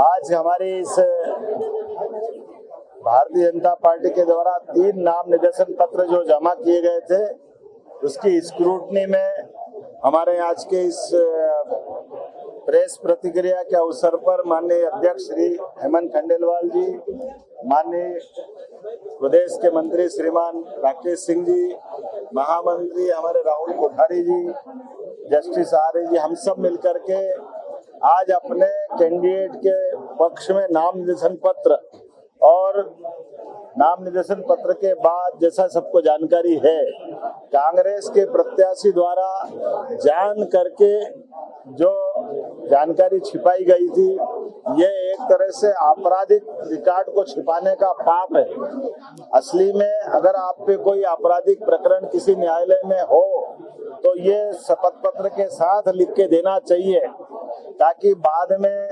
आज हमारी इस भारतीय जनता पार्टी के द्वारा 3 नाम निर्देशन पत्र जो जमा किए गए थे, उसकी स्क्रूटनी में हमारे आज के इस प्रेस प्रतिक्रिया के अवसर पर माननीय अध्यक्ष श्री हेमंत खंडेलवाल जी, माननीय प्रदेश के मंत्री श्रीमान राकेश सिंह जी, महामंत्री हमारे राहुल कोठारी जी, जस्टिस आर्य जी, हम सब मिलकर के आज अपने कैंडिडेट के पक्ष में नाम निर्देशन पत्र और नाम निर्देशन पत्र के बाद जैसा सबको जानकारी है, कांग्रेस के प्रत्याशी द्वारा जान करके जो जानकारी छिपाई गई थी, ये एक तरह से आपराधिक रिकॉर्ड को छिपाने का पाप है। असली में अगर आप पे कोई आपराधिक प्रकरण किसी न्यायालय में हो तो ये शपथ पत्र के साथ लिख के देना चाहिए, ताकि बाद में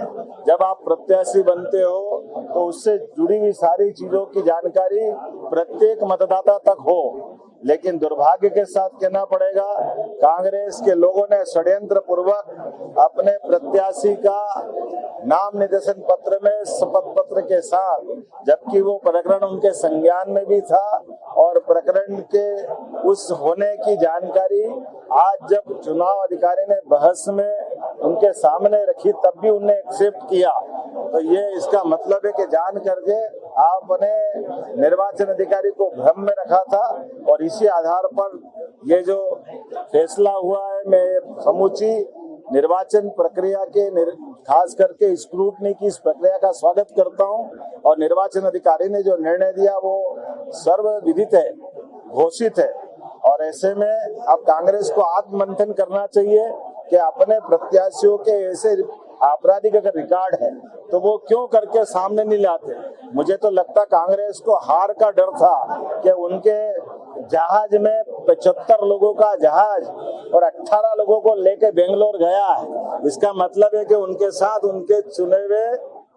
जब आप प्रत्याशी बनते हो तो उससे जुड़ी हुई सारी चीजों की जानकारी प्रत्येक मतदाता तक हो। लेकिन दुर्भाग्य के साथ कहना पड़ेगा, कांग्रेस के लोगों ने षड्यंत्र पूर्वक अपने प्रत्याशी का नाम निर्देशन पत्र में शपथ पत्र के साथ, जबकि वो प्रकरण उनके संज्ञान में भी था और प्रकरण के उस होने की जानकारी आज जब चुनाव अधिकारी ने बहस में उनके सामने रखी तब भी उन्हें एक्सेप्ट किया। तो ये इसका मतलब है कि जान करके आपने निर्वाचन अधिकारी को भ्रम में रखा था और इसी आधार पर ये जो फैसला हुआ है, मैं समूची निर्वाचन प्रक्रिया के खास करके स्क्रूटनी की इस प्रक्रिया का स्वागत करता हूं और निर्वाचन अधिकारी ने जो निर्णय दिया वो सर्वविदित है, घोषित है। और ऐसे में अब कांग्रेस को आत्ममंथन करना चाहिए कि अपने प्रत्याशियों के ऐसे आपराधिक अगर रिकॉर्ड है तो वो क्यों करके सामने नहीं लाते। मुझे तो लगता कांग्रेस को हार का डर था कि उनके जहाज में 75 लोगों का जहाज और 18 लोगों को लेके बेंगलोर गया है। इसका मतलब है कि उनके साथ उनके चुने हुए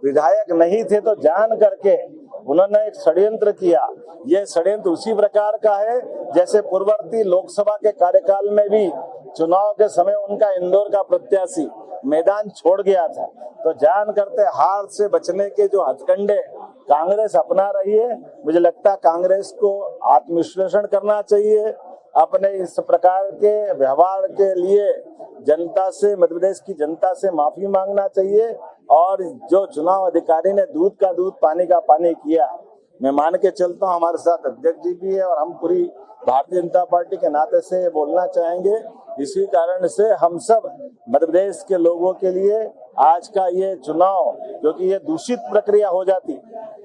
विधायक नहीं थे, तो जान करके उन्होंने एक षड्यंत्र किया। ये षड्यंत्र उसी प्रकार का है जैसे पूर्ववर्ती लोकसभा के कार्यकाल में भी चुनाव के समय उनका इंदौर का प्रत्याशी मैदान छोड़ गया था। तो जान करते हार से बचने के जो हथकंडे कांग्रेस अपना रही है, मुझे लगता है कांग्रेस को आत्मविश्लेषण करना चाहिए। अपने इस प्रकार के व्यवहार के लिए जनता से, मध्य प्रदेश की जनता से माफी मांगना चाहिए। और जो चुनाव अधिकारी ने दूध का दूध पानी का पानी किया, मैं मान के चलता हूँ हमारे साथ अध्यक्ष जी भी है और हम पूरी भारतीय जनता पार्टी के नाते से बोलना चाहेंगे। इसी कारण से हम सब मध्य प्रदेश के लोगों के लिए आज का ये चुनाव, क्योंकि ये दूषित प्रक्रिया हो जाती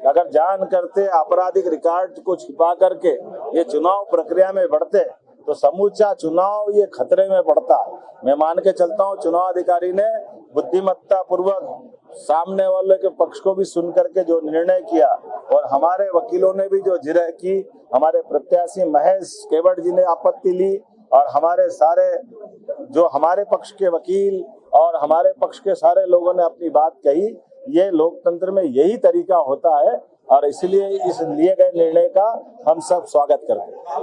अगर जान करते आपराधिक रिकॉर्ड को छिपा करके ये चुनाव प्रक्रिया में बढ़ते तो समूचा चुनाव ये खतरे में पड़ता। मैं मान के चलता हूँ चुनाव अधिकारी ने बुद्धिमत्ता पूर्वक सामने वाले के पक्ष को भी सुन करके जो निर्णय किया और हमारे वकीलों ने भी जो जिरह की, हमारे प्रत्याशी महेश केवट जी ने आपत्ति ली और हमारे सारे जो हमारे पक्ष के वकील और हमारे पक्ष के सारे लोगों ने अपनी बात कही। ये लोकतंत्र में यही तरीका होता है और इसलिए इस लिए गए निर्णय का हम सब स्वागत करते हैं।